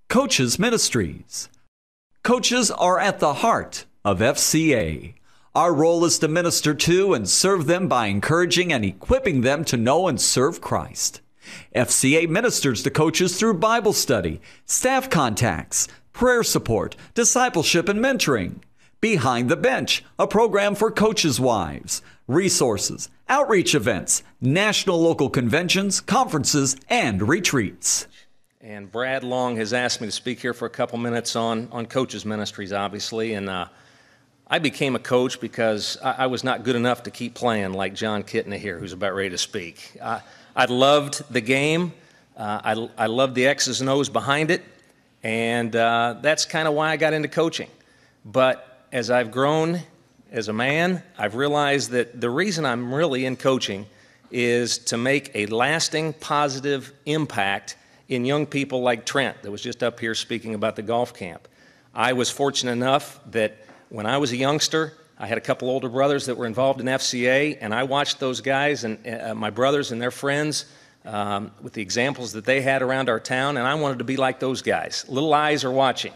Coaches Ministries. Coaches are at the heart of FCA. Our role is to minister to and serve them by encouraging and equipping them to know and serve Christ. FCA ministers to coaches through Bible study, staff contacts, prayer support, discipleship, and mentoring. Behind the Bench, a program for coaches' wives, resources, outreach events, national local conventions, conferences, and retreats. And Brad Long has asked me to speak here for a couple minutes on coaches ministries, obviously. And I became a coach because I was not good enough to keep playing like John Kitna here, who's about ready to speak. I loved the game. I loved the X's and O's behind it. And that's kind of why I got into coaching. But as I've grown as a man, I've realized that the reason I'm really in coaching is to make a lasting positive impact in young people like Trent that was just up here speaking about the golf camp. I was fortunate enough that when I was a youngster, I had a couple older brothers that were involved in FCA, and I watched those guys and my brothers and their friends with the examples that they had around our town, and I wanted to be like those guys. Little eyes are watching.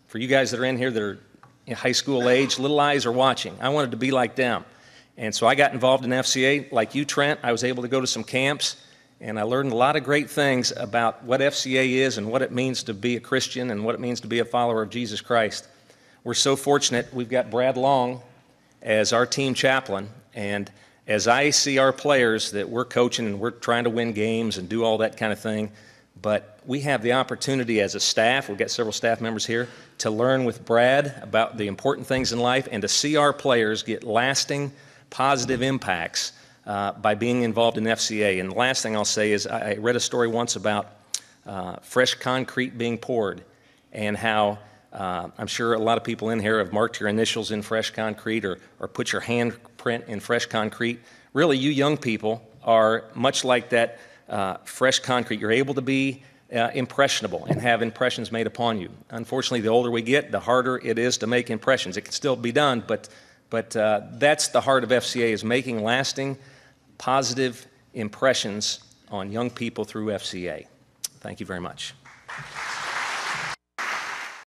For you guys that are in here that are in high school age, little eyes are watching. I wanted to be like them. And so I got involved in FCA. Like you, Trent, I was able to go to some camps, and I learned a lot of great things about what FCA is and what it means to be a Christian and what it means to be a follower of Jesus Christ. We're so fortunate. We've got Brad Long as our team chaplain, and as I see our players that we're coaching and we're trying to win games and do all that kind of thing, but we have the opportunity as a staff, we've got several staff members here, to learn with Brad about the important things in life and to see our players get lasting positive impacts by being involved in FCA. And the last thing I'll say is I read a story once about fresh concrete being poured and how I'm sure a lot of people in here have marked your initials in fresh concrete or put your handprint in fresh concrete. Really, you young people are much like that fresh concrete. You're able to be impressionable and have impressions made upon you. Unfortunately, the older we get, the harder it is to make impressions. It can still be done, but that's the heart of FCA, is making lasting positive impressions on young people through FCA. Thank you very much.